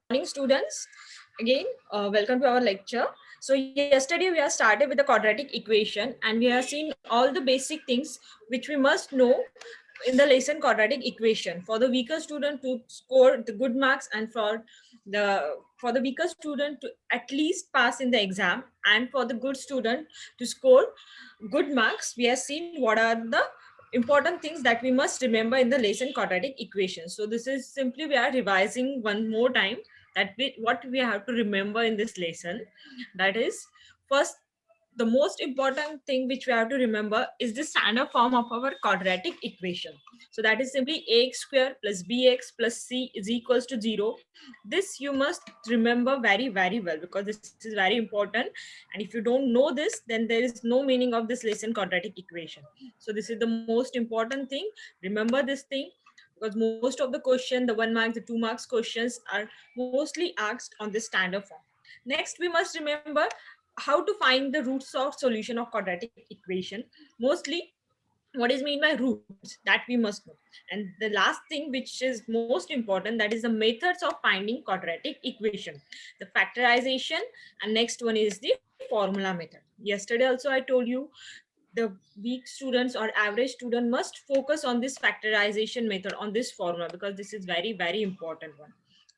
morning, students. Again, welcome to our lecture. So yesterday we have started with the quadratic equation, and we have seen all the basic things which we must know in the lesson quadratic equation for the weaker student to score the good marks, and for the weaker student to at least pass in the exam, and for the good student to score good marks. We have seen what are the important things that we must remember in the lesson quadratic equation. So this is simply we are revising one more time what we have to remember in this lesson. That is, first, the most important thing which we have to remember is the standard form of our quadratic equation. So that is simply ax square plus bx plus c is equals to 0. This you must remember very well, because this is very important, and if you don't know this, then there is no meaning of this lesson quadratic equation. So this is the most important thing. Remember this thing, because most of the question, the 1 mark, the 2 marks questions are mostly asked on this standard form. Next, we must remember how to find the roots of solution of quadratic equation. Mostly, what is mean by roots, that we must know. And the last thing which is most important, that is the methods of finding quadratic equation, the factorization, and next one is the formula method. Yesterday also I told you the weak students or average student must focus on this factorization method, on this formula, because this is very important one.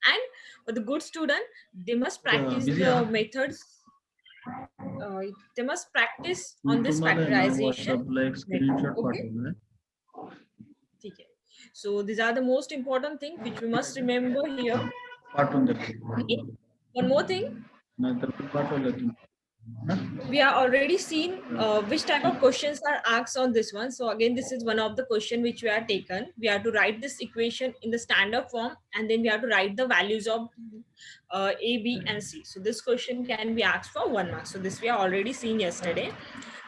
And for the good student, they must practice busy the आहात methods. They must practice me on this तुम्हाला आहे ना factorization व्हॉट्सअपला एक method. Screenshot Okay. पाठवलाय Okay. So these are the most important thing which we must remember here. पाठवून द्या Okay. One more thing, नाहीतर मी पाठवलं तुम्ही we are already seen which type of questions are asked on this one. So again, this is one of the question which we are taken. We have to write this equation in the standard form, and then we have to write the values of a, b, and c. So this question can be asked for 1 mark. So this we are already seen yesterday.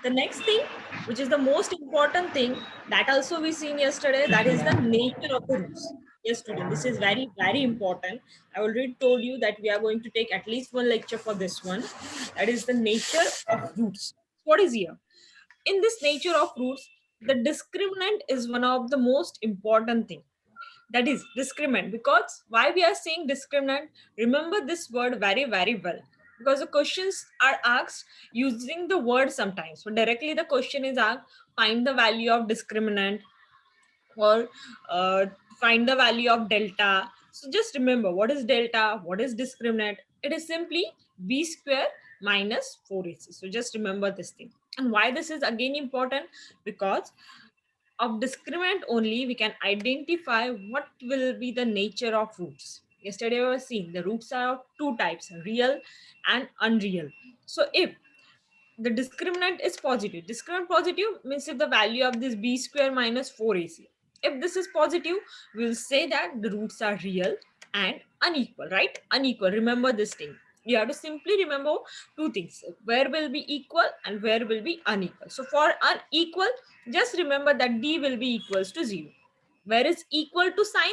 The next thing, which is the most important thing, that also we seen yesterday, that is the nature of the roots. Yes, student, this is very important. I already told you that we are going to take at least one lecture for this one. That is the nature of roots. What is here? In this nature of roots, the discriminant is one of the most important thing. That is discriminant. Because why we are saying discriminant? Remember this word very well. Because the questions are asked using the word sometimes. So directly the question is asked, find the value of discriminant, or uh, find the value of delta. So just remember, what is delta, what is discriminant? It is simply b square minus 4ac. So just remember this thing. And why this is again important? Because of discriminant only we can identify what will be the nature of roots. Yesterday we were seeing the roots are of two types, real and unreal. So if the discriminant is positive, discriminant positive means if the value of this b square minus 4ac, if this is positive, we will say that the roots are real and unequal, right? Unequal, remember this thing. You have to simply remember two things, where will be equal and where will be unequal. So for unequal, just remember that d will be equals to 0. Where is equal to sign,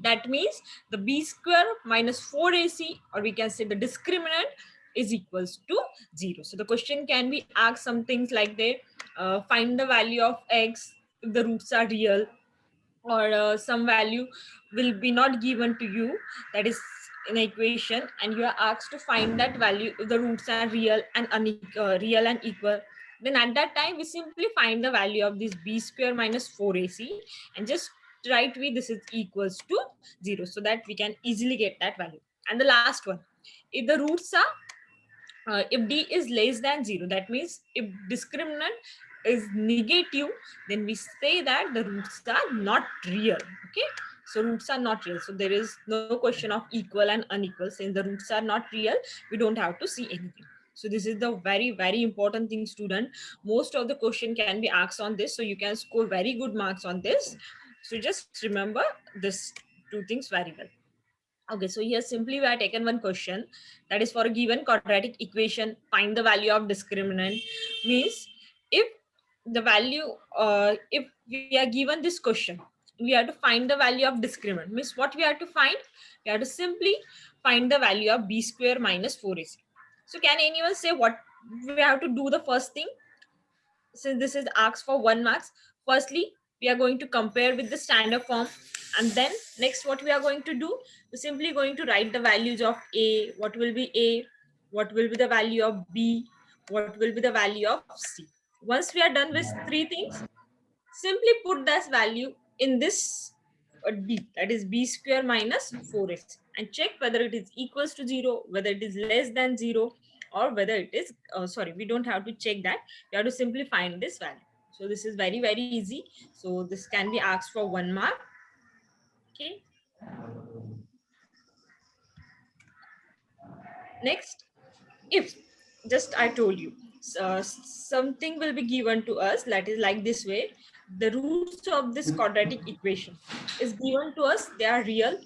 that means the b square minus 4ac, or we can say the discriminant, is equals to 0. So the question can be asked some things like they find the value of x if the roots are real, or some value will be not given to you, that is in an equation, and you are asked to find that value if the roots are real and real and equal. Then at that time we simply find the value of this b square minus 4ac, and just write we this is equals to 0, so that we can easily get that value. And the last one, if the roots are if d is less than 0, that means if discriminant is negative, then we say that the roots are not real. Okay, so roots are not real, so there is no question of equal and unequal. Since the roots are not real, we don't have to see anything. So this is the very important thing, student. Most of the question can be asked on this, so you can score very good marks on this. So just remember this two things very well. Okay, so here simply we are taken one question, that is for a given quadratic equation, find the value of discriminant. Means if the value, if we are given this question, we have to find the value of discriminant. Means what we have to find? We have to simply find the value of b square minus 4ac. So can anyone say what we have to do the first thing? Since this is asked for 1 marks, firstly we are going to compare with the standard form. And then next what we are going to do, we're simply going to write the values of a, what will be a, what will be the value of b, what will be the value of c. Once we are done with three things, simply put this value in this d, that is b square minus 4ac, and check whether it is equals to 0, whether it is less than 0, or whether it is sorry, we don't have to check that, we have to simply find this value. So this is very very easy. So this can be asked for 1 mark. Okay. Next, if just I told you something will be given to us, that is like this way, the roots of this quadratic equation is given to us, they are real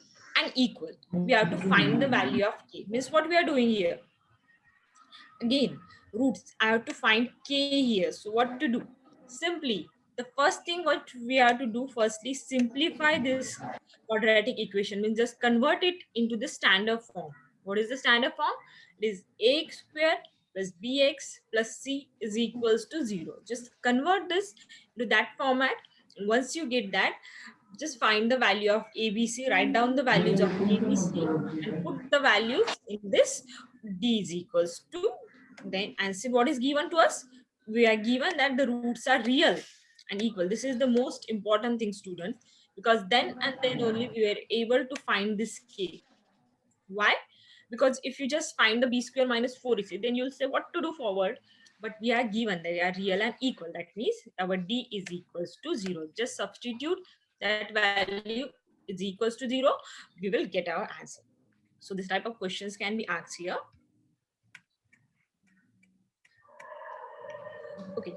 and equal. We have to find the value of k. Means what we are doing here, again roots, I have to find k here. So what to do, simply the first thing what we have to do, firstly simplify this quadratic equation, means just convert it into the standard form. What is the standard form? It is ax square plus bx plus c is equals to 0. Just convert this to that format. Once you get that, just find the value of abc, write down the values of abc and put the values in this d is equals to, then and see what is given to us. We are given that the roots are real and equal. This is the most important thing, students, because then and then only we were able to find this k. Why? Because if you just find the b square minus 4ac, then you'll say what to do forward. But we are given they are real and equal. That means our d is equals to 0. Just substitute that value is equals to 0. We will get our answer. So this type of questions can be asked here. Okay.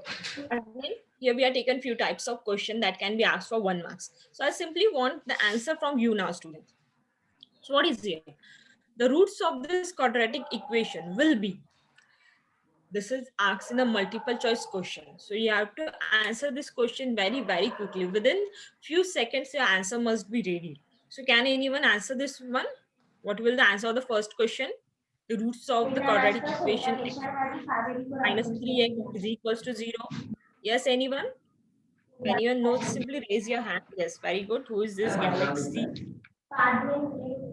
Again, here we are taken few types of question that can be asked for 1 marks. So I simply want the answer from you now, students. So what is here? The roots of this quadratic equation will be, this is asked in a multiple choice question. So you have to answer this question very, very quickly. Within few seconds, your answer must be ready. So can anyone answer this one? What will the answer of the first question? The roots of the quadratic equation x minus 3x is equals to 0. Yes, anyone? Anyone knows? Simply raise your hand. Yes, very good. Who is this? Galaxy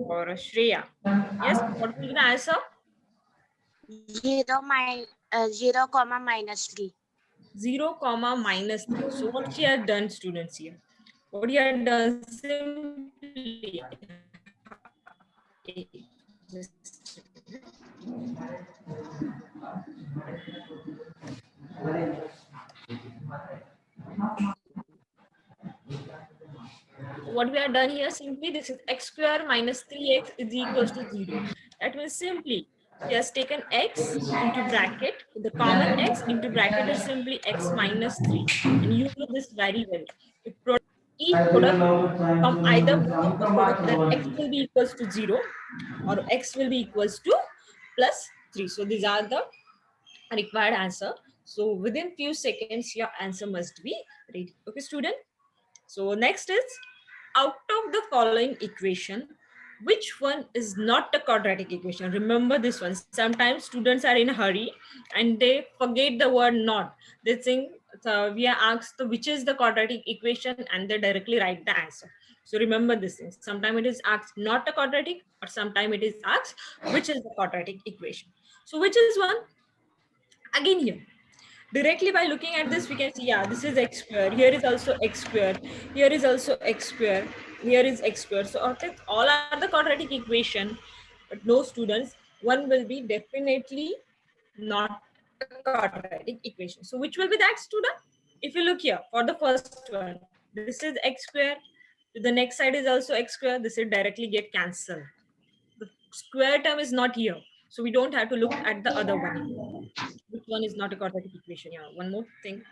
or Shreya? Yes, what will be the answer? 0, comma minus 3. 0, comma minus 3. So what she had done, students, here? What you had done simply, just what we have done here, simply this is x square minus 3x is equals to 0. That means simply just taken x into bracket, the common x into bracket is simply x minus 3. And you know this very well. If each product from either both the product, then x will be equals to 0 or x will be equals to plus 3. So these are the required answer. So within few seconds, your answer must be ready. Okay, student? So next is, out of the following equation, which one is not a quadratic equation? Remember this one. Sometimes students are in a hurry and they forget the word not. They think we are asked which is the quadratic equation and they directly write the answer. So remember this thing. Sometimes it is asked not a quadratic, or sometimes it is asked which is the quadratic equation. So which is one? Again here, directly by looking at this, we can see, yeah, this is x square. Here is also x square. Here is also x square. Here is x square. So all are the quadratic equation, but no, students, one will be definitely not a quadratic equation. So which will be that, student? If you look here for the first one, this is x square. To the next side is also x square. This will directly get cancelled. The square term is not here. So we don't have to look at the other one. Which one is not a quadratic equation? Yeah, one more thing.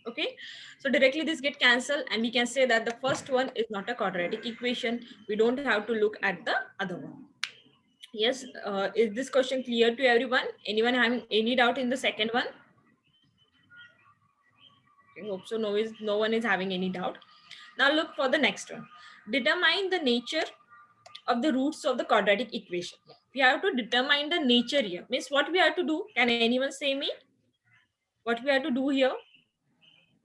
Okay, so directly this get cancelled and we can say that the first one is not a quadratic equation. We don't have to look at the other one. Yes, is this question clear to everyone? Anyone having any doubt in the second one? I hope so. No one is having any doubt. Now look for the next one. Determine the nature of the roots of the quadratic equation. We have to determine the nature here. Means what we have to do? Can anyone say me? What we have to do here?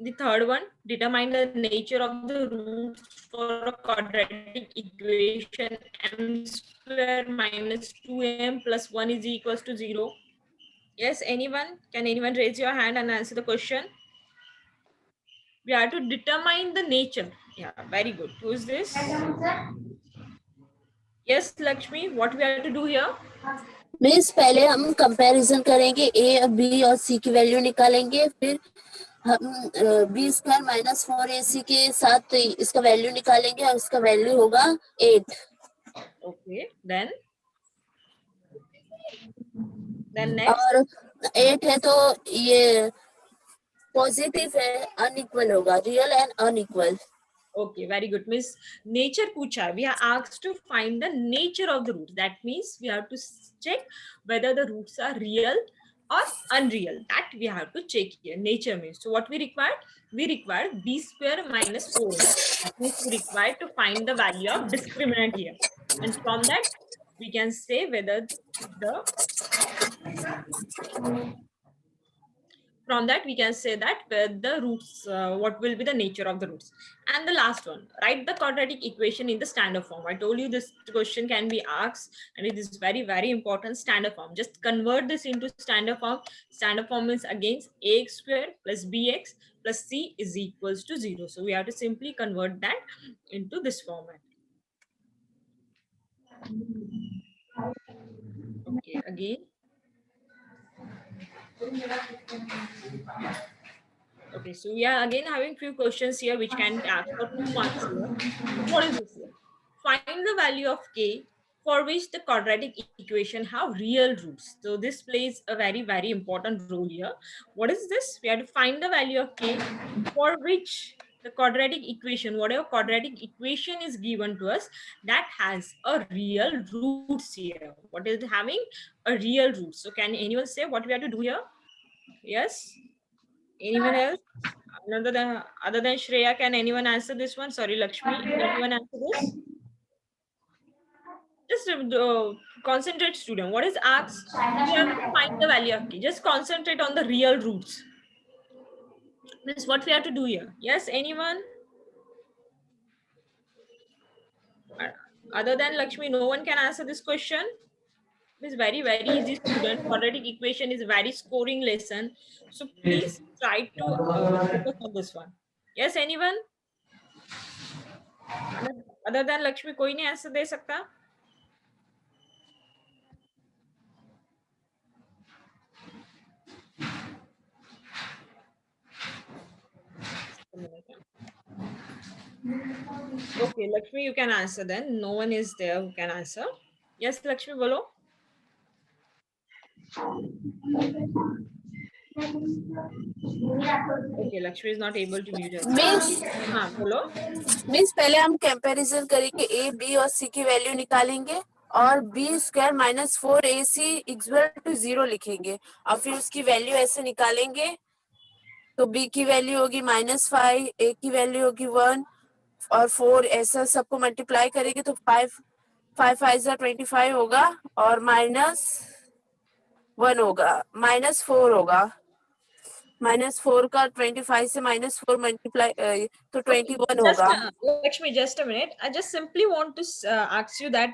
the third one, determine the nature of the roots for a quadratic equation m square minus 2m plus 1 is equals to 0. Yes, anyone? Can anyone raise your hand and answer the question? We have to determine the nature. Yeah, very good. Who is this? Yes, Lakshmi, what we have to do here? Means पहले हम comparison करेंगे ए और B और सी की value निकालेंगे, फिर हम B square minus 4ac के साथ इसका वैल्यू निकालेंगे और इसका वैल्यू होगा 8. Okay, then next. और 8 है तो ये पॉजिटिव है, अनइक्वल होगा, real and unequal. Okay, very good. Miss, nature pucha. We are asked to find the nature of the roots. That means we have to check whether the roots are real or unreal. That we have to check here. Nature means. So what we require? We require b square minus 4. That means we require to find the value of discriminant here. And from that, we can say whether from that we can say that the roots, what will be the nature of the roots. And the last one, write the quadratic equation in the standard form. I told you this question can be asked and it is very, very important. Standard form, just convert this into standard form. Standard form is against ax square plus bx plus c is equals to 0. So we have to simply convert that into this format. Okay, again. Okay, so we are again having few questions here which can be asked for 2 marks here. What is this here? Find the value of k for which the quadratic equation have real roots. So this plays a very, very important role here. What is this? We have to find the value of k for which the quadratic equation, whatever quadratic equation is given to us, that has a real roots here. What is it having? A real root. So can anyone say what we have to do here? Yes? Anyone else? Other than Shreya, can anyone answer this one? Sorry, Lakshmi. Anyone answer this? Just concentrate, student. What is asked? We have to find the value of k. Just concentrate on the real roots. This is what we have to do here. Yes, anyone? Other than Lakshmi, no one can answer this question. It's very, very easy, student. Quadratic equation is a very scoring lesson. So please try to focus on this one. Yes, anyone? Other than Lakshmi, कोई नहीं answer दे सकता? Okay, Lakshmi, you can answer then. No one is there who can answer. Yes, Lakshmi, bolo. Okay, Lakshmi is not able to mute herself. हाँ, बोलो. Means पहले हम comparison करेंगे A B और सी की वैल्यू निकालेंगे और B square minus 4ac equal to 0 लिखेंगे और फिर उसकी वैल्यू ऐसे निकालेंगे. तो बी की वैल्यू होगी -5, ए की वैल्यू होगी 1 और 4, ऐसा सबको मल्टीप्लाई करेंगे तो 5 5 25 होगा और -1 होगा, -4 होगा. -4 का 25 से -4 मल्टीप्लाई तो 21 होगा. Lakshmi, just a minute. I just simply want to ask you that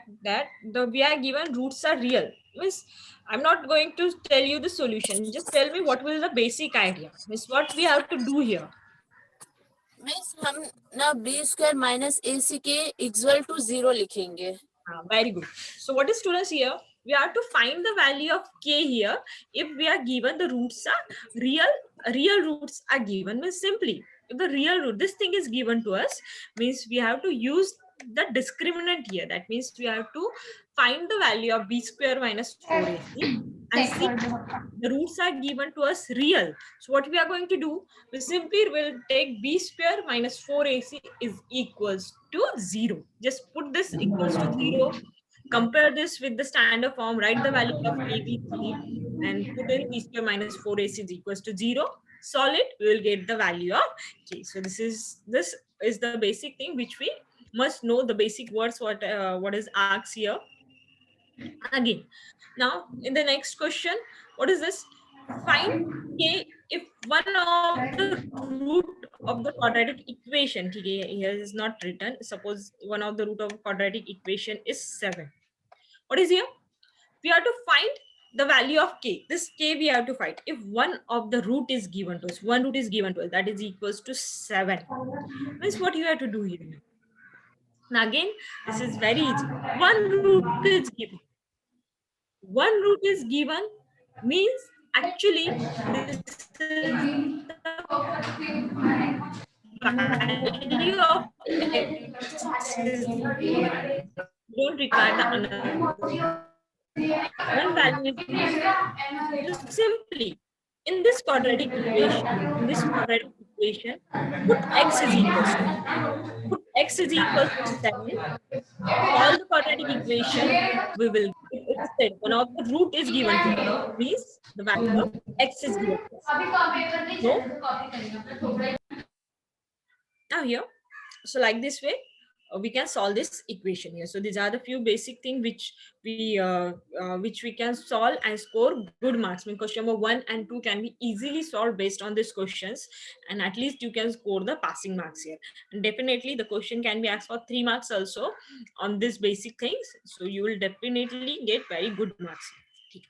we are given roots are real. Means I'm not going to tell you the solution. Just tell me what will the basic idea. Means what we have to do here. Means हम ना B square minus ac के equal to 0 लिखेंगे. Very good. So what is, students, here? We have to find the value of k here. If we are given the roots are real roots are given, means simply if the real root, this thing is given to us, means we have to use the discriminant here. That means we have to find the value of b square minus 4ac and see the roots are given to us real. So what we are going to do, we simply will take b square minus 4ac is equals to 0. Just put this equals to 0. Compare this with the standard form, write the value of a, b, c and put in b square minus 4ac is equals to 0. Solve it, we will get the value of k. So this is the basic thing which we must know, the basic words what is asked here. Again, now in the next question, what is this? Find k if one of the root of the quadratic equation. Here is not written. Suppose one of the root of quadratic equation is 7. What is here? We have to find the value of k. This k we have to find. If one of the root is given to us, one root is given to us, that is equals to 7. Means what you have to do here? Now again, this is very easy. One root is given. One root is given means actually this is the value of x is given. You don't require the another. One value is given. Just simply in this quadratic equation, put x is equals to, put x is equals to 7. Solve the quadratic equation. We will, it is said one of the root is given to us, means the value of x is given to us. So now here, so like this way, we can solve this equation here. So these are the few basic things which we can solve and score good marks. I mean, question number 1 and 2 can be easily solved based on these questions, and at least you can score the passing marks here. And definitely the question can be asked for 3 marks also on these basic things. So you will definitely get very good marks here.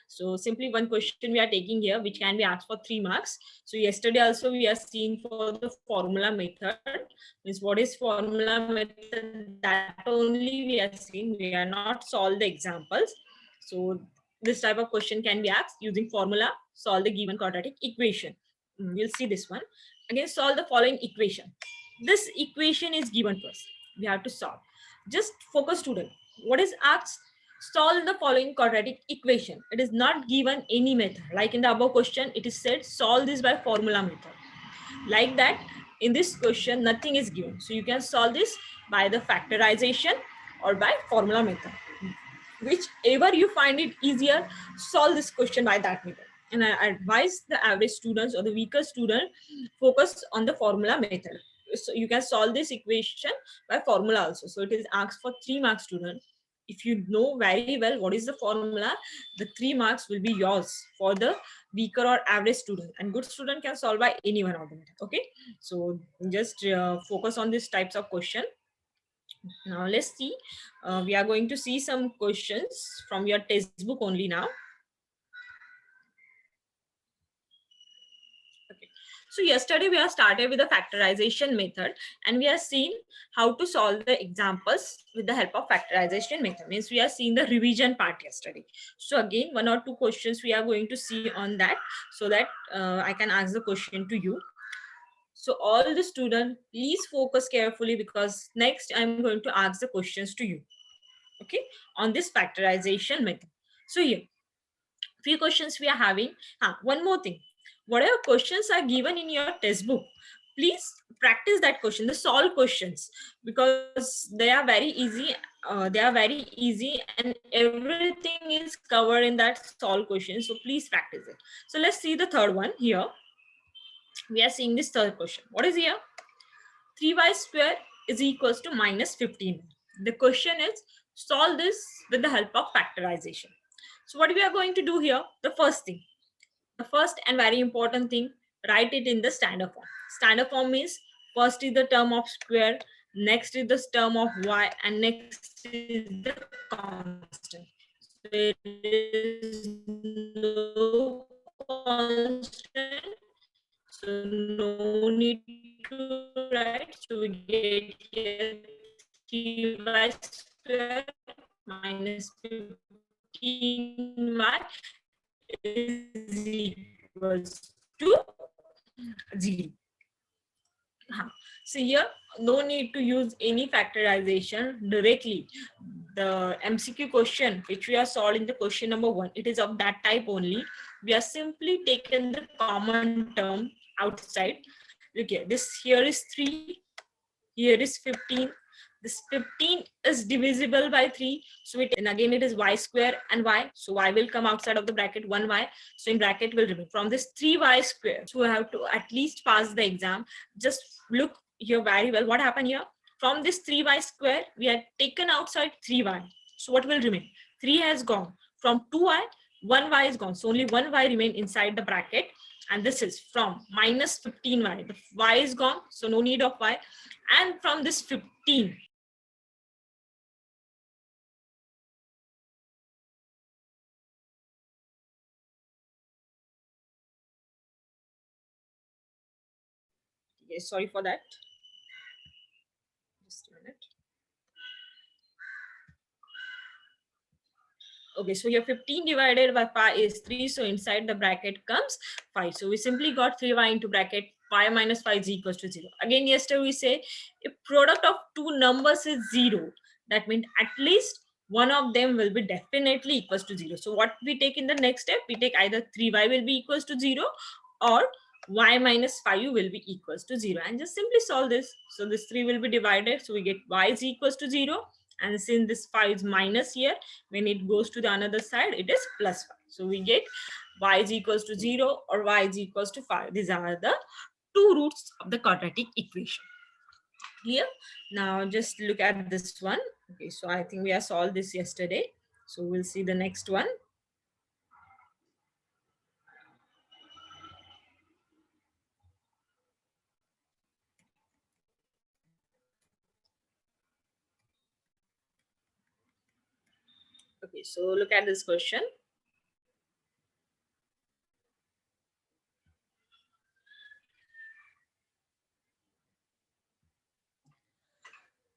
So simply one question we are taking here, which can be asked for 3 marks. So yesterday also we are seeing for the formula method. Means what is formula method? That only we are seeing. We are not solve the examples. So this type of question can be asked using formula. Solve the given quadratic equation. We'll see this one. Again, solve the following equation. This equation is given to us. We have to solve. Just focus, student. What is asked? Solve the following quadratic equation. It is not given any method. Like in the above question, it is said solve this by formula method. Like that, in this question, nothing is given. So you can solve this by the factorization or by formula method. Whichever you find it easier, solve this question by that method. And I advise the average students or the weaker student focus on the formula method. So you can solve this equation by formula also. So it is asked for 3 marks, student. If you know very well what is the formula, the 3 marks will be yours for the weaker or average student, and good student can solve by any one of them. Okay, so just focus on these types of question. Now let's see, we are going to see some questions from your textbook only now. So yesterday we have started with the factorization method, and we have seen how to solve the examples with the help of factorization method. Means we have seen the revision part yesterday. So again, 1 or 2 questions we are going to see on that, so that I can ask the question to you. So all the students, please focus carefully, because next I'm going to ask the questions to you. Okay, on this factorization method. So here, few questions we are having. One more thing. Whatever questions are given in your textbook, please practice that question, the solve questions, because they are very easy. And everything is covered in that solve question. So please practice it. So let's see the third one here. We are seeing this third question. What is here? 3y square is equals to minus 15. The question is solve this with the help of factorization. So what we are going to do here, the first thing, the first and very important thing, write it in the standard form. Standard form means first is the term of square, next is the term of y, and next is the constant. So it is no constant, so no need to write. So we get here 3y square minus 15y is equals to 0. So here, no need to use any factorization directly. The MCQ question which we are solving, the question number 1, it is of that type only. We are simply taken the common term outside. Look here, this here is 3, here is 15. This 15 is divisible by 3. So it, and again it is y square and y. So y will come outside of the bracket, 1y. So in bracket will remain. From this 3y square, so we have to at least pass the exam. Just look here very well. What happened here? From this 3y square, we had taken outside 3y. So what will remain? 3 has gone. From 2y, 1y is gone. So only 1y remain inside the bracket. and this is from minus 15y. The y is gone, so no need of y. And from this 15, okay, sorry for that. Just a minute. Okay, so your 15 divided by pi is 3. So inside the bracket comes 5. So we simply got 3y into bracket pi minus 5 is equals to 0. Again, yesterday we say if product of two numbers is 0, that means at least one of them will be definitely equals to 0. So what we take in the next step, we take either 3y will be equals to 0 or y minus 5 will be equals to 0. And just simply solve this. So this 3 will be divided. So we get y is equals to 0. And since this 5 is minus here, when it goes to the another side, it is plus 5. So we get y is equals to 0 or y is equals to 5. These are the two roots of the quadratic equation. Clear? Now just look at this one. Okay, so I think we have solved this yesterday. So we'll see the next one. Okay, so look at this question.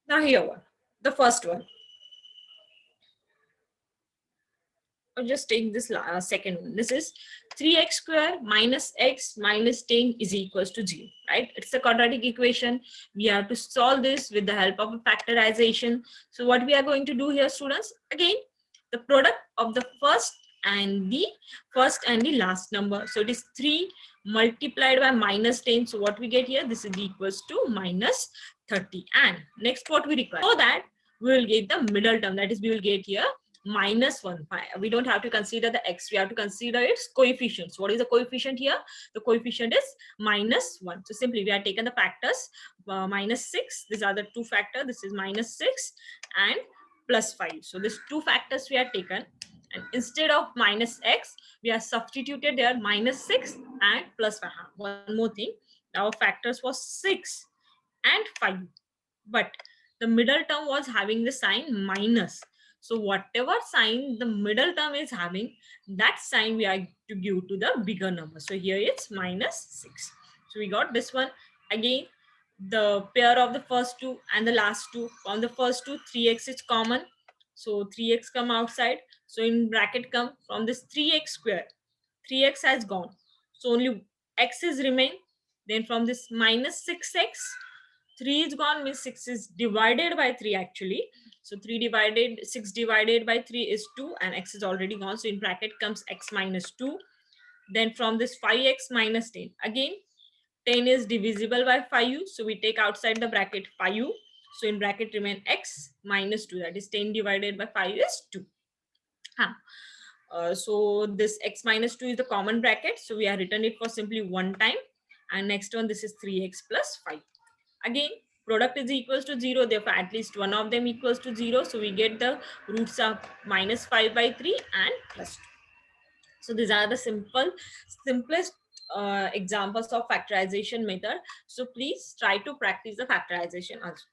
Now here one, the first one. Or just take this second one. This is 3x square minus x minus 10 is equals to 0, right? It's a quadratic equation. We have to solve this with the help of a factorization. So what we are going to do here, students, again, the product of the first and the last number. So it is 3 multiplied by minus 10. So what we get here, this is equals to minus 30. And next what we require, so that we will get the middle term, that is we will get here minus 1 pi. We don't have to consider the x, we have to consider its coefficients. What is the coefficient here? The coefficient is minus 1. So simply we have taken the factors, minus 6, these are the two factors, this is minus 6 and plus 5. So these two factors we have taken, and instead of minus x, we have substituted there minus 6 and plus 5. One more thing, our factors was 6 and 5, but the middle term was having the sign minus. So whatever sign the middle term is having, that sign we are to give to the bigger number. So here it's minus 6. So we got this one. Again, the pair of the first two and the last two. From the first two, 3x is common. So 3x come outside. So in bracket come from this 3x square. 3x has gone. So only x is remain. Then from this minus 6x, 3 is gone, means 6 is divided by 3 actually. So 6 divided by 3 is 2 and x is already gone. So in bracket comes x minus 2. Then from this 5x minus 10. Again, 10 is divisible by 5u. So we take outside the bracket 5u. So in bracket remain x minus 2. That is 10 divided by 5 is 2. So this x minus 2 is the common bracket. So we have written it for simply one time. And next one, this is 3x plus 5. Again, product is equals to 0. Therefore, at least one of them equals to 0. So we get the roots of minus 5 by 3 and plus 2. So these are the simplest examples of factorization method. So please try to practice the factorization also.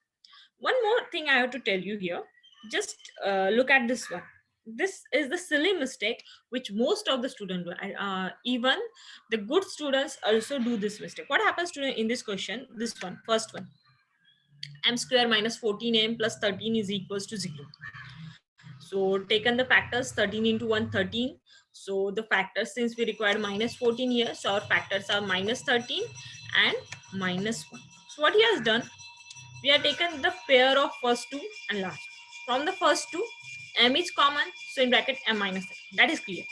One more thing I have to tell you here. Just look at this one. This is the silly mistake which most of the students do. Even the good students also do this mistake. What happens to in this question? This one, first one. M square minus 14m plus 13 is equals to 0. So taken the factors 13 into 1, 13. So the factors, since we required minus 14 here, so our factors are minus 13 and minus 1. So what he has done, we have taken the pair of first two and last. From the first two, m is common, so in bracket m minus 13. That is clear.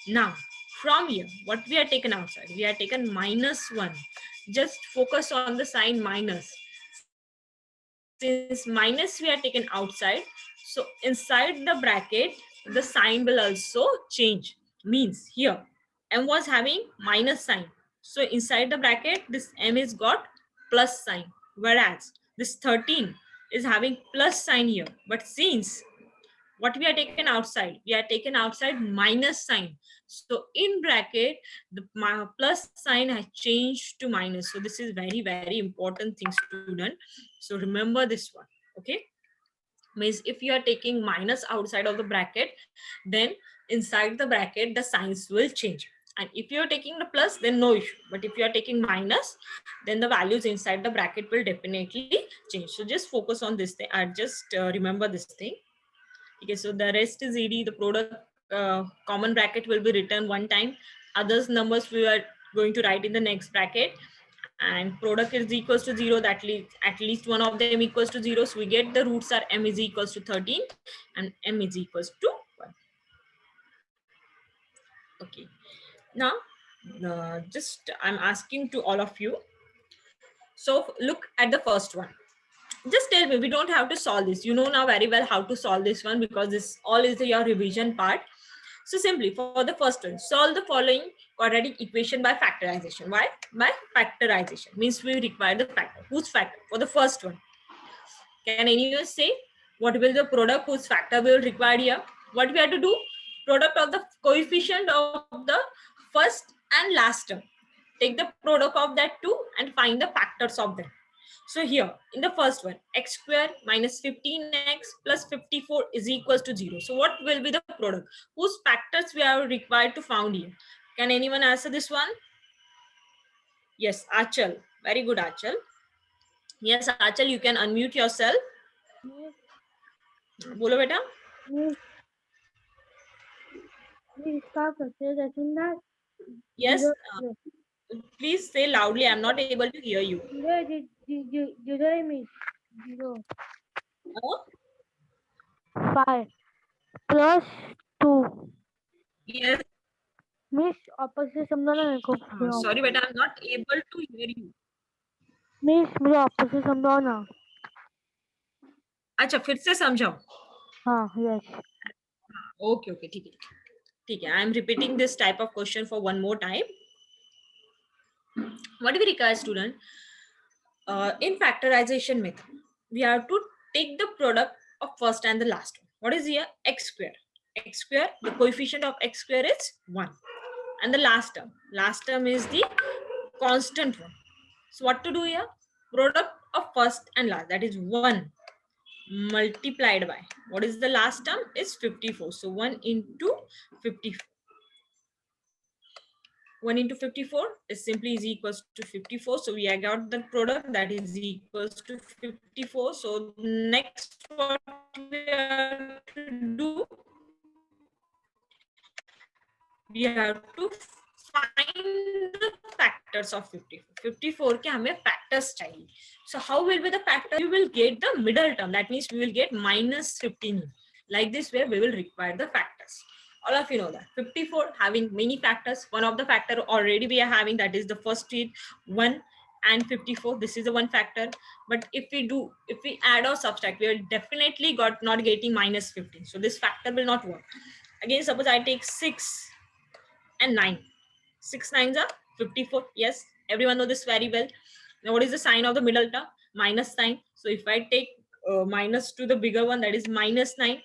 Now, from here, what we have taken outside? We have taken minus 1. Just focus on the sign minus. Since minus we are taken outside, so inside the bracket, the sign will also change. Means here, m was having minus sign. So inside the bracket, this m is got plus sign. Whereas this 13 is having plus sign here. But since What we are taken outside? We are taken outside minus sign. So in bracket, the plus sign has changed to minus. So this is very, very important thing, student. So remember this one. Okay. Means if you are taking minus outside of the bracket, then inside the bracket, the signs will change. And if you are taking the plus, then no issue. But if you are taking minus, then the values inside the bracket will definitely change. So just focus on this thing. I just remember this thing. Okay, so the rest is ED. The product common bracket will be written one time. Others numbers we are going to write in the next bracket. And product is equals to 0. That leaves at least one of them equals to 0. So we get the roots are m is equals to 13 and m is equals to 1. Okay. Now, just I'm asking to all of you. So look at the first one. Just tell me, we don't have to solve this. You know now very well how to solve this one because this all is your revision part. So simply for the first one, solve the following quadratic equation by factorization. Why? By factorization means we require the factor. Whose factor? For the first one. Can anyone say what will the product whose factor we will require here? What we have to do? Product of the coefficient of the first and last term. Take the product of that two and find the factors of them. So here in the first one, x square minus 15x plus 54 is equals to 0. So what will be the product? Whose factors we are required to found here? Can anyone answer this one? Yes, Achal. Very good, Achal. Yes, Achal, you can unmute yourself. बोलो बेटा. Yes, please say loudly. I'm not able to hear you. Oh, 5 plus 2. yes. Miss, opposite समझाना मेरे को. Sorry, बेटा, I'm not able to hear you. Miss, मुझे opposite समझाओ ना. अच्छा, फिर से समझाओ. हाँ, yes. Okay, okay, ठीक है. ठीक है. I'm repeating this type of question for one more time. What do we require, student? In factorization method, we have to take the product of first and the last one. What is here? X square. X square, the coefficient of x square is 1. And the last term is the constant one. So what to do here? Product of first and last, that is 1 multiplied by, what is the last term? Is 54. So 1 into 54. 1 into 54 is simply is equals to 54. So we have got the product that is equals to 54. So next what we have to do, we have to find the factors of 54. 54 के हमें factors चाहिए. So how will be the factor? We will get the middle term. That means we will get minus 15. Like this way we will require the factors. All of you know that 54 having many factors. One of the factor already we are having, that is the first is 1 and 54. This is the one factor. But if we add or subtract, we will definitely not getting minus 15. So this factor will not work. Again, suppose I take 6 and 9. 6 nines are 54. Yes, everyone know this very well. Now what is the sign of the middle term? Minus sign. So if I take minus to the bigger one, that is minus 9.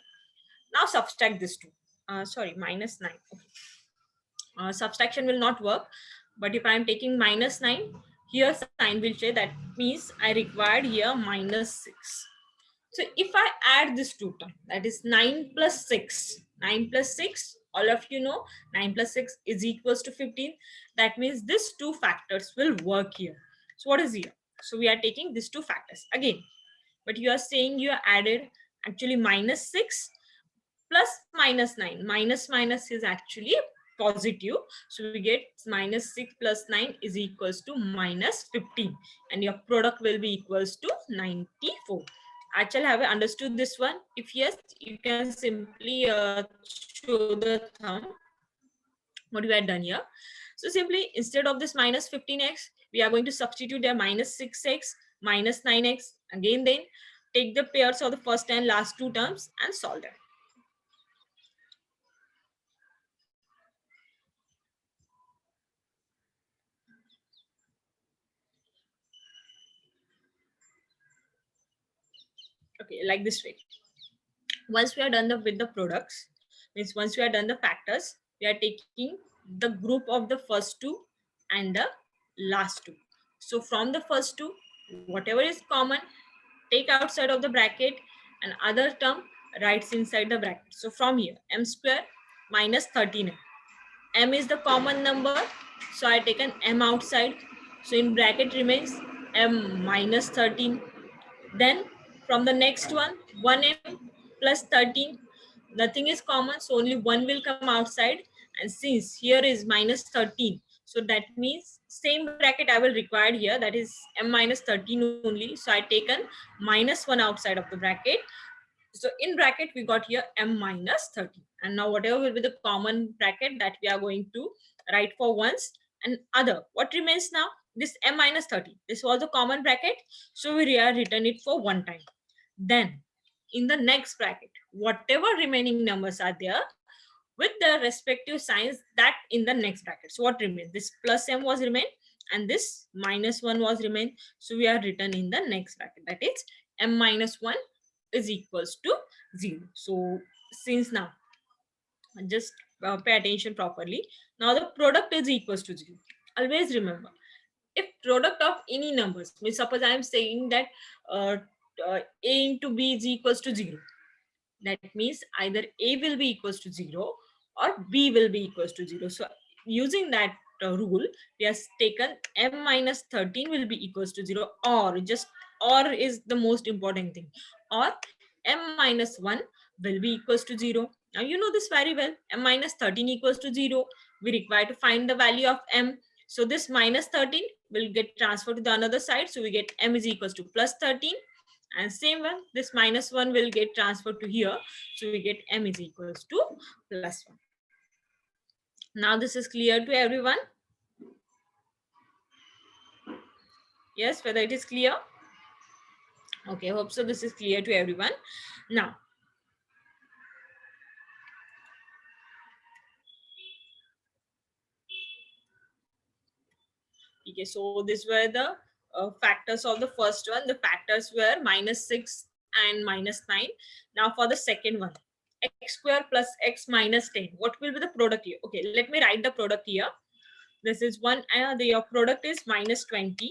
Now subtract this two. Sorry, minus 9. Okay. Subtraction will not work. But if I am taking minus 9, here sign will say that means I required here minus 6. So if I add this two term, that is 9 plus 6. 9 plus 6, all of you know 9 plus 6 is equals to 15. That means these two factors will work here. So what is here? So we are taking these two factors again. But you are saying you added actually minus 6 plus minus 9. Minus is actually positive. So we get minus 6 plus 9 is equals to minus 15. And your product will be equals to 94. Achal, have you understood this one? If yes, you can simply show the thumb. What we had done here. So simply instead of this minus 15x, we are going to substitute there minus 6x, minus 9x. Again, then take the pairs of the first and last two terms and solve them. Okay, like this way. once we are done with the products, means once we are done the factors, we are taking the group of the first two and the last two. So from the first two, whatever is common, take outside of the bracket, and other term writes inside the bracket. So from here, m square minus 13m. M is the common number, so I taken m outside. So in bracket remains m minus 13. Then from the next one, 1m plus 13. Nothing is common, so only 1 will come outside. And since here is minus 13, so that means same bracket I will require here, that is m minus 13 only. So I taken minus 1 outside of the bracket. So in bracket we got here m minus 13. And now whatever will be the common bracket that we are going to write for once, and other, what remains now? This m minus 13. This was the common bracket, so we are written it for one time. Then in the next bracket, whatever remaining numbers are there with the respective signs, that in the next bracket. So what remains? This plus m was remain, and this minus 1 was remain. So we are written in the next bracket, that is m minus 1 is equals to 0. So since now, just pay attention properly. Now the product is equals to 0. Always remember, if product of any numbers, means suppose I am saying that a into b is equals to 0, that means either a will be equals to 0 or b will be equals to 0. So using that rule, we have taken m minus 13 will be equals to 0, or just or is the most important thing, or m minus 1 will be equals to 0. Now you know this very well, m minus 13 equals to 0. We require to find the value of m. So this minus 13 will get transferred to the another side. So we get m is equals to plus 13. And same one, this minus 1 will get transferred to here. So we get m is equals to plus 1. Now this is clear to everyone? Yes, whether it is clear? Okay, hope so this is clear to everyone. Now, okay, so these were the factors of the first one. The factors were minus 6 and minus 9. Now for the second one, x square plus x minus 10. What will be the product here? Okay, let me write the product here. This is one, your product is minus 20.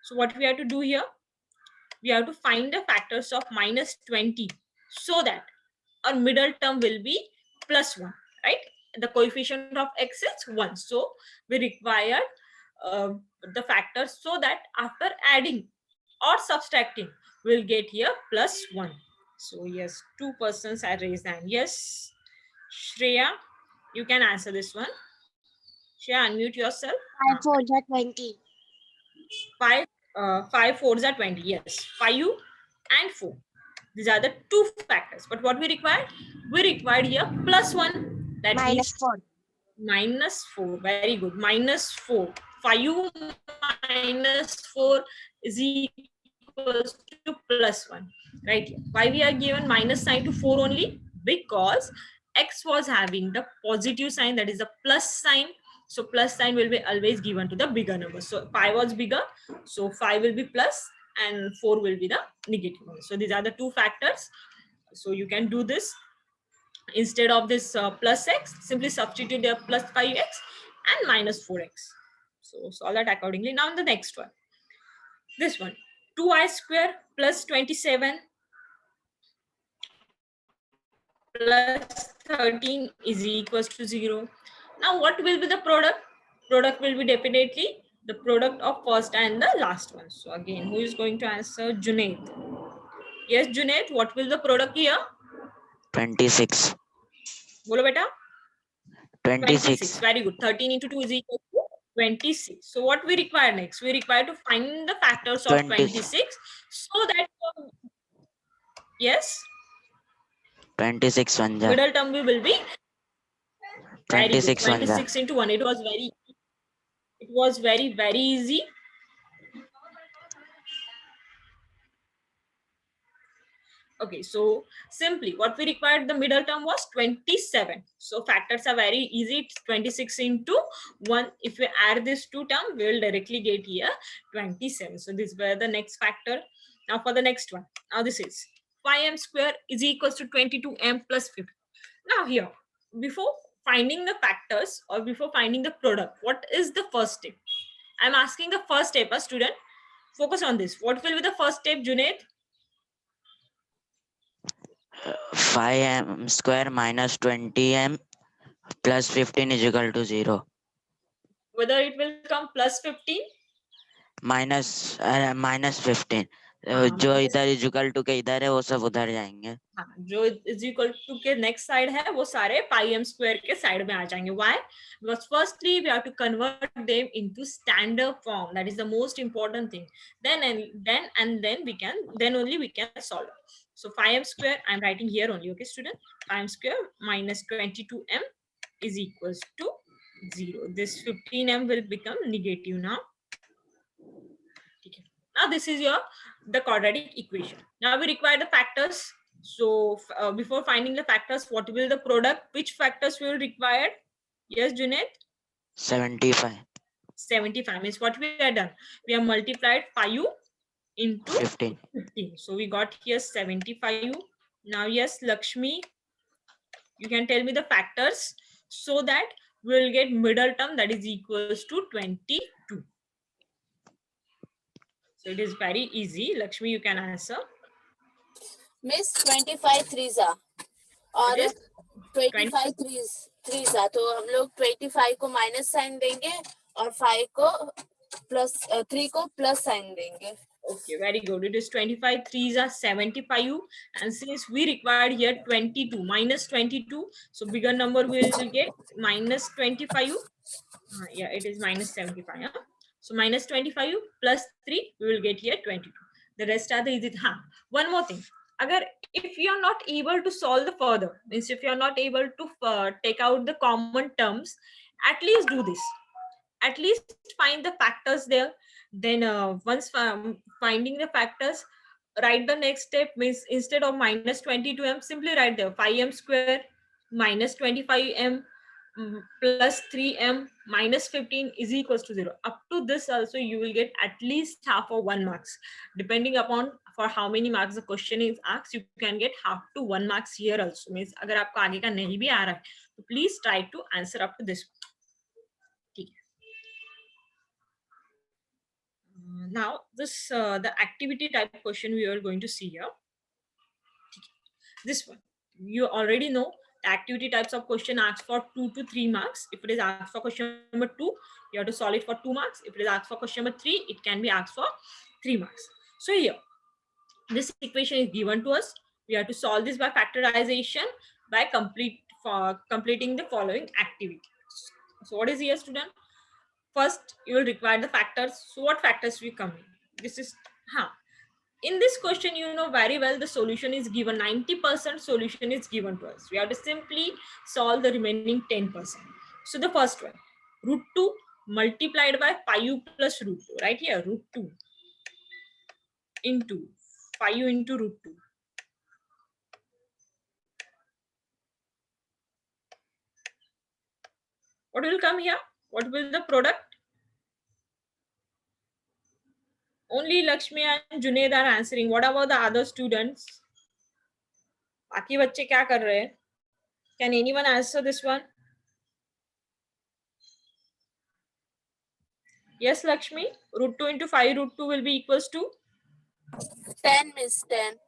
So what we have to do here? We have to find the factors of minus 20 so that our middle term will be plus 1, right? The coefficient of x is 1. So we require the factors so that after adding or subtracting, we'll get here plus 1. So yes, 2 persons are raised hand. Yes, Shreya, you can answer this one. Shreya, unmute yourself. 5 4 are 20. 5 4s are 20. Yes, 5 and 4. These are the two factors. But what we require? We required here plus 1. That Minus means 4. minus 4. Very good. Minus 4. 5 minus 4 is equals to plus 1. Right? Why we are given minus sign to 4 only? Because x was having the positive sign, that is a plus sign. So plus sign will be always given to the bigger number. So 5 was bigger, so 5 will be plus and 4 will be the negative one. So these are the two factors. So you can do this. Instead of this plus x, simply substitute the plus 5x and minus 4x. So solve that accordingly. Now the next one. This one, 2i square plus 27 plus 13 is equals to 0. Now what will be the product? Product will be definitely the product of first and the last one. So again, who is going to answer? Junaid. Yes, Junaid, what will the product here? 26. Bolo beta. 26. Very good. 13 into 2 is equal to 26. So what we require next? We require to find the factors of 26 so that yes, 26 1 middle term will be 26 26 into 1. It was very easy. Okay, so simply what we required, the middle term was 27. So factors are very easy. It's 26 into 1. If we add this two term, we will directly get here 27. So this were the next factor. Now for the next one. Now this is 5m square is equals to 22m plus 50. Now here, before finding the factors or before finding the product, what is the first step? I'm asking the first step, a student. Focus on this. What will be the first step, Junaid? 5m square minus 20m plus 15 is equal to 0. Whether it will come plus 15? minus 15. हाँ, जो minus- इधर is equal to के इधर है वो सब उधर जाएंगे. हाँ, जो इज इक्वल टू के नेक्स्ट साइड है वो सारे पाई एम स्क्वायर के साइड में आ जाएंगे. Why? Because firstly we have to convert them into standard form. That is the most important thing. then only we can solve it. So 5m square I'm writing here only. Okay student, 5m square minus 22m is equals to 0. This 15m will become negative now. Okay. Now this is the quadratic equation. Now we require the factors. So before finding the factors, what will the product? Which factors we will require? Yes, Junaid? 75. 75 means what we have done? We have multiplied 5 into 15. 15. So we got here 75. Now yes, Lakshmi, you can tell me the factors so that we will get middle term that is equals to 22. So it is very easy. Lakshmi, you can answer. Miss 25 3s और It is 25 3s तो हम लोग 25 को minus sign देंगे और 5 को plus 3 को plus sign देंगे. Okay, very good. It is 25 3s are 75, and since we required here 22 minus 22, so bigger number we will get minus 25. Yeah, it is minus 75. Huh? So minus 25 plus 3, we will get here 22. The rest are the easy. One more thing. If you are not able to solve the further, means if you are not able to take out the common terms, at least do this. At least find the factors there. Then once finding the factors, write the next step. Means instead of minus 22m, simply write there 5m square minus 25m plus 3m minus 15 is equals to 0. Up to this also you will get at least half or 1 marks. Depending upon for how many marks the question is asked, you can get half to 1 marks here also. Means अगर आपको आगे का नहीं भी आ रहा है, तो please try to answer up to this. Now this the activity type question we are going to see here. This one you already know. The activity types of question asked for 2 to 3 marks. If it is asked for question number 2, you have to solve it for 2 marks. If it is asked for question number 3, it can be asked for 3 marks. So here this equation is given to us. We have to solve this by factorization by completing the following activity. So what is here, student? First, you will require the factors. So what factors will come in? This is, in this question, you know very well the solution is given. 90% solution is given to us. We have to simply solve the remaining 10%. So the first one, root 2 multiplied by 5 plus root 2. Right here, root 2 into 5 into root 2. What will come here? What will the product? Only Lakshmi and Junaid are answering. What about the other students? बाकी बच्चे क्या कर रहे हैं? Can anyone answer this one? Yes, Lakshmi. Root 2 into 5 root 2 will be equals to 10 miss 10.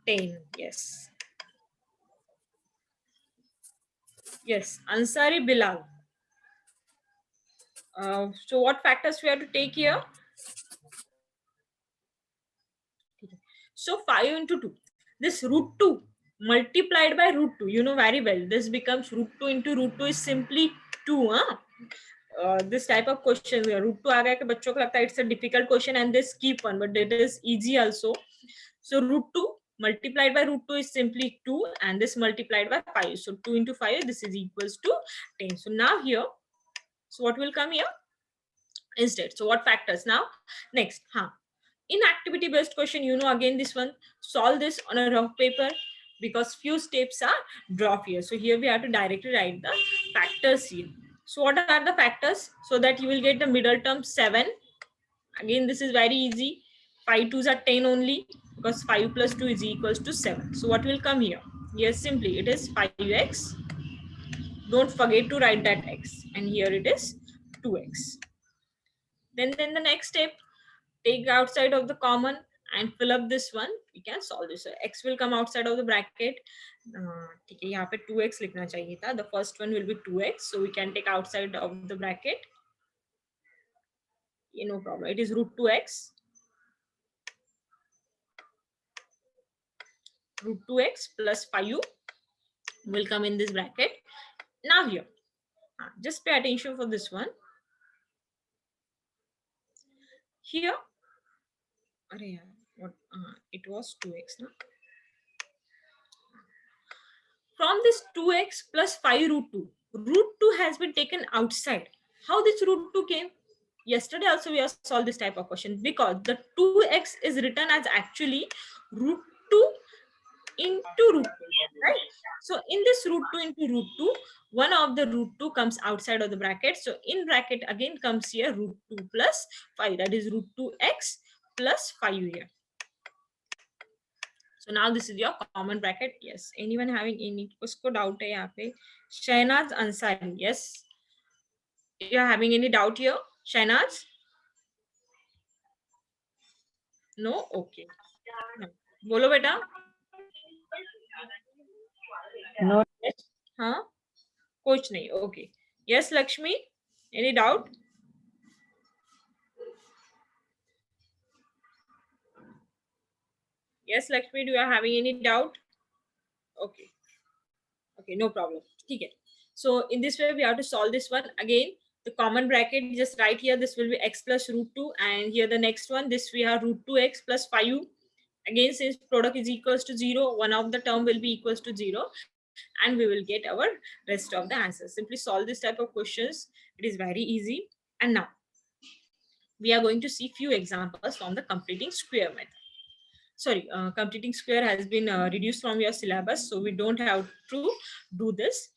10. Yes. Yes. Ansari Bilal. So what factors we have to take here? So 5 into 2. This root 2 multiplied by root 2. You know very well. This becomes root 2 into root 2 is simply 2. This type of question, root 2 आ गया कि बच्चों को लगता है it's a difficult question and they skip one, but it is easy also. So root 2 multiplied by root 2 is simply 2 and this multiplied by 5. So 2 into 5, this is equals to 10. So now here, so what will come here? Instead. So what factors now? Next, in activity based question, you know again this one, solve this on a rough paper because few steps are dropped here. So here we have to directly write the factors here. So what are the factors? So that you will get the middle term 7. Again, this is very easy. 5 2s are 10 only. because 5 plus 2 is equals to 7. So what will come here? Yes, simply it is 5x. Don't forget to write that x, and here it is 2x. Then the next step, take outside of the common and fill up this one. We can solve this. So x will come outside of the bracket. ठीक है, यहाँ पे 2x लिखना चाहिए था. The first one will be 2x. So we can take outside of the bracket. Yeah, no problem. It is root 2x. Root 2x plus 5 will come in this bracket. Now here, just pay attention for this one. Here, what? It was 2x, no? From this 2x plus 5 root 2, root 2 has been taken outside. How this root 2 came? Yesterday also we have solved this type of question, because the 2x is written as actually root 2 into root 2, right? So in this root 2 into root 2, one of the root 2 comes outside of the bracket. So in bracket again comes here root 2 plus 5, that is root 2x plus 5 here. So now this is your common bracket. Yes. Anyone having any doubt hai yahan pe? Shahnaz Ansari. Yes. You are having any doubt here? Shahnaz? No? Okay. No. Bolo beta. No. Huh? Coach nahi. Okay. Yes, Lakshmi? Any doubt? Yes, Lakshmi, do you are having any doubt? Okay. Okay, no problem. Okay. So in this way, we have to solve this one. Again, the common bracket, just right here, this will be x plus root 2. And here the next one, this we have root 2x plus 5. Again, since product is equals to 0, one of the term will be equals to 0. And we will get our rest of the answers. Simply solve this type of questions. It is very easy. And now, we are going to see few examples from the completing square method. Sorry, completing square has been reduced from your syllabus, so we don't have to do this.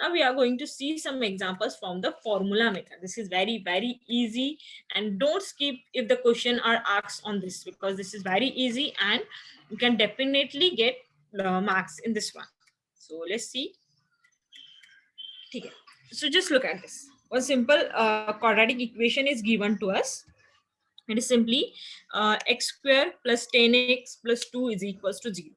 Now we are going to see some examples from the formula method. This is very, very easy, and don't skip if the question are asked on this, because this is very easy and you can definitely get marks in this one. So let's see. Okay. So just look at this. One simple quadratic equation is given to us. It is simply x square plus 10x plus 2 is equals to 0.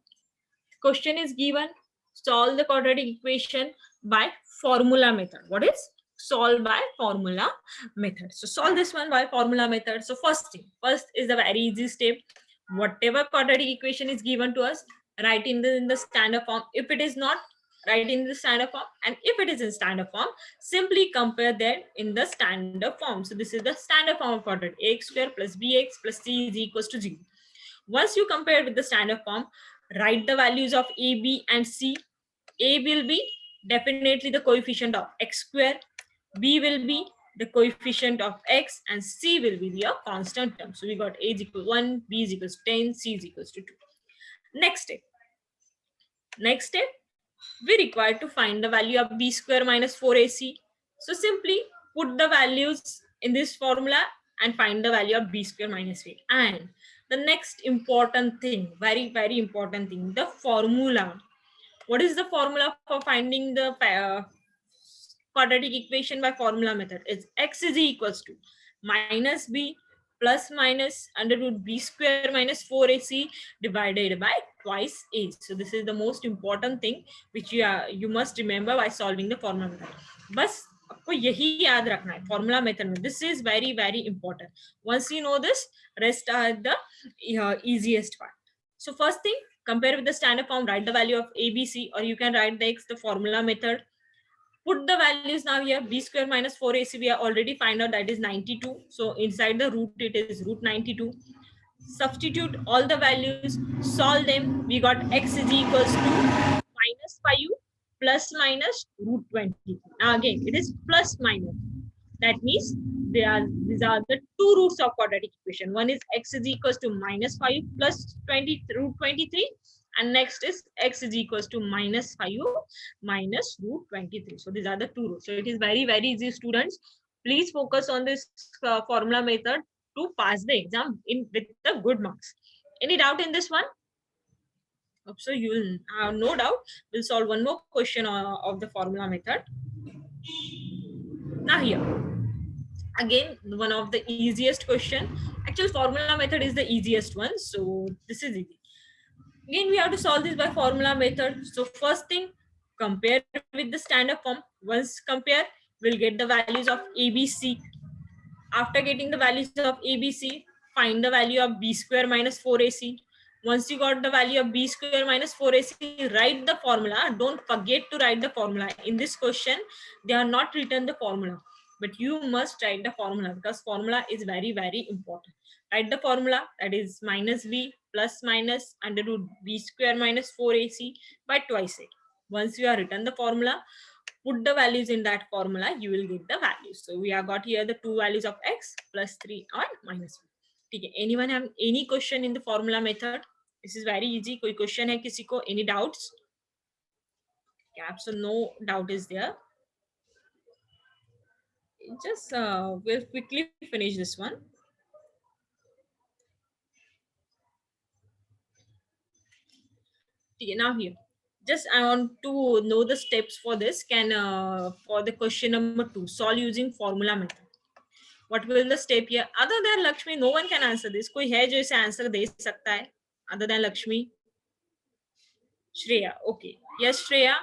Question is given, solve the quadratic equation by formula method. What is? Solve by formula method. So solve this one by formula method. So first is the very easy step. Whatever quadratic equation is given to us, write in the standard form. If it is not, write in the standard form, and if it is in standard form, simply compare that in the standard form. So this is the standard form of quadratic. Ax square plus bx plus c is equals to 0. Once you compare with the standard form, write the values of a, b and c. A will be definitely the coefficient of x square, b will be the coefficient of x, and c will be your constant term. So we got a is equal to 1, b is equals to 10, c is equals to 2. Next step, we require to find the value of b square minus 4ac. So simply put the values in this formula and find the value of b square minus 3. And the next important thing, very, very important thing, the formula. What is the formula for finding the quadratic equation by formula method? It's x is equals to minus b plus minus under root b square minus 4ac divided by twice a. So this is the most important thing which you must remember by solving the formula method. बस आपको यही याद रखना है formula method में. This is very, very important. Once you know this, rest are the easiest part. So first thing, compare with the standard form, write the value of a, b, c, or you can write the formula method. Put the values now here. B square minus 4ac, we are already find out that is 92. So inside the root, it is root 92. Substitute all the values, solve them. We got x is equals to minus 5 plus minus root 20. Now again, it is plus minus. That means these are the two roots of quadratic equation. One is x is equals to minus 5 plus 20 root 23. And next is x is equals to minus 5 minus root 23. So these are the two roots. So it is very, very easy, students. Please focus on this formula method to pass the exam with the good marks. Any doubt in this one? Hope so you will have no doubt. We'll solve one more question of the formula method. Now here, again, one of the easiest question. Actual formula method is the easiest one, so this is easy. Again, we have to solve this by formula method. So first thing, compare with the standard form. Once compare, we'll get the values of ABC. After getting the values of ABC, find the value of B square minus 4AC. Once you got the value of B square minus 4AC, write the formula. Don't forget to write the formula. In this question, they are not written the formula, but you must write the formula because formula is very, very important. Write the formula, that is minus B plus minus under root B square minus 4AC by twice a. Once you have written the formula, put the values in that formula, you will get the values. So we have got here the two values of x plus 3 or minus 1. Okay. Anyone have any question in the formula method? This is very easy. कोई question है किसी को? Any doubts? Yeah, so no doubt is there. Just we'll quickly finish this one. Okay, now here, just I want to know the steps for this. Can for the question number 2, solve using formula method. What will the step here? Other than Lakshmi, no one can answer this. कोई है जो इसे answer दे सकता है? Other than Lakshmi? Shreya, okay. Yes, Shreya.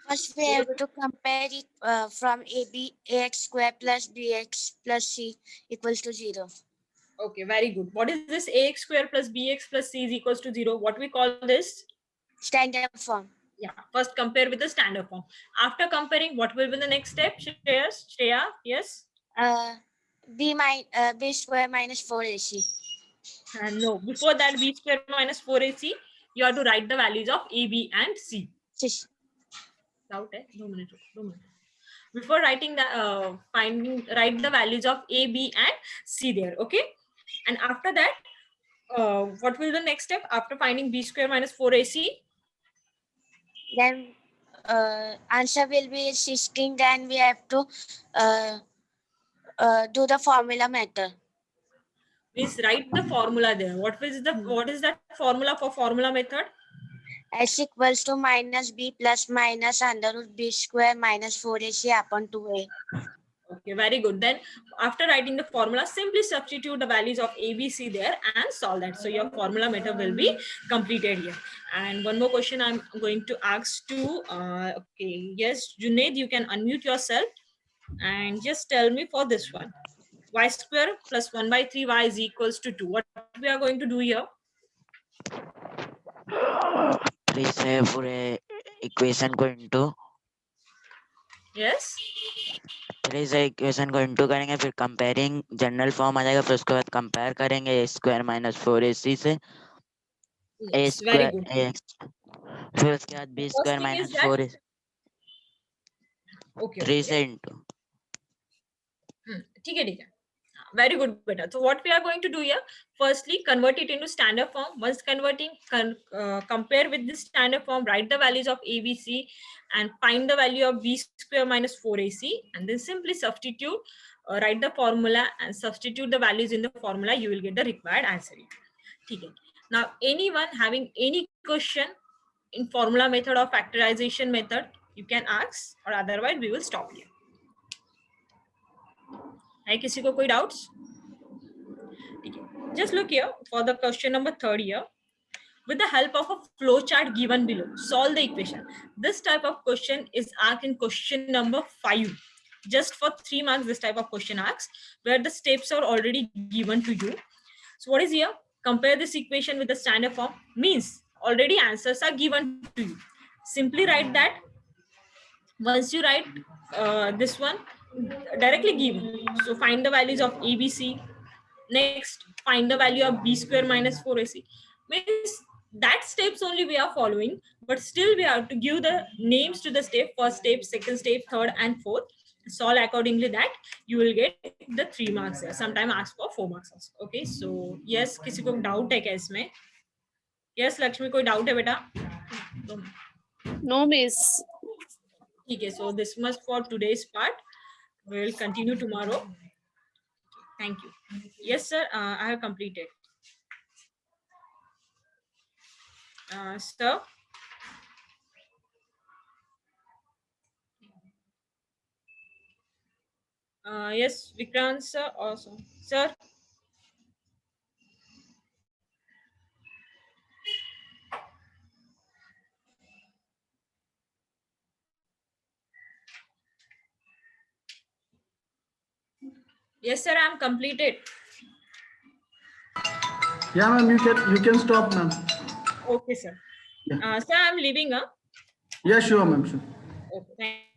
First, we have to compare it from AB, ax square plus bx plus c equals to 0. Okay, very good. What is this ax square plus bx plus c is equals to 0? What we call this? Standard form. Yeah, first compare with the standard form. After comparing, what will be the next step? Shreya, yes? B square minus 4ac. No, before that b square minus 4ac, you have to write the values of a, b and c. Doubt hai? 2 minutes. Before writing the write the values of a, b and c there, okay? And after that, what will the next step after finding b square minus 4ac? Then answer will be 16. Then we have to do the formula method. Please write the formula there. What is that formula for formula method? S equals to minus b plus minus under root b square minus 4ac upon 2a. Okay, very good. Then after writing the formula, simply substitute the values of a, b, c there and solve that. So your formula method will be completed here. And one more question I'm going to ask to, okay, yes, Junaid, you can unmute yourself and just tell me for this one. Y square plus 1 by 3 y is equals to 2. What we are going to do here? Please say पूरे equation को into. Yes. Please equation को into करेंगे फिर comparing general form आ जाएगा फिर उसके बाद compare करेंगे a स्क्वायर माइनस 4ac से a स्क्वायर फिर उसके बाद b स्क्वायर माइनस 4ac 3 से इंटू. ठीक है. Very good, beta. So what we are going to do here, firstly convert it into standard form. Once converting, compare with the standard form, write the values of a, b, c and find the value of b square minus 4ac, and then simply substitute, write the formula and substitute the values in the formula. You will get the required answer. Okay. Now anyone having any question in formula method or factorization method, you can ask, or otherwise we will stop here. है किसी को कोई doubts? Just look here for the question number 3 here. With the help of a flow chart given below, solve the equation. This type of question is asked in question number 5. Just for 3 marks, this type of question asks, where the steps are already given to you. So what is here? Compare this equation with the standard form. Means already answers are given to you. Simply write that. Once you write this one, directly given. So find the values of a, b, c. Next, find the value of b square minus 4ac. Means that steps only we are following, but still we have to give the names to the step, first step, second step, third and fourth. Solve accordingly that you will get the 3 marks there. Sometimes ask for 4 marks also. Okay, so yes, किसी को doubt है क्या इसमें? Yes, Lakshmi, कोई doubt है बेटा? No, miss. Okay, so this much for today's part. We will continue tomorrow. Thank you. Yes, sir. I have completed. Sir. Yes, Vikrant sir also. Sir. Yes, sir, I'm completed. Yeah, ma'am, you can stop, ma'am. Okay, sir. Yeah. Sir, I'm leaving. Yeah, sure, ma'am, sure. Okay, thank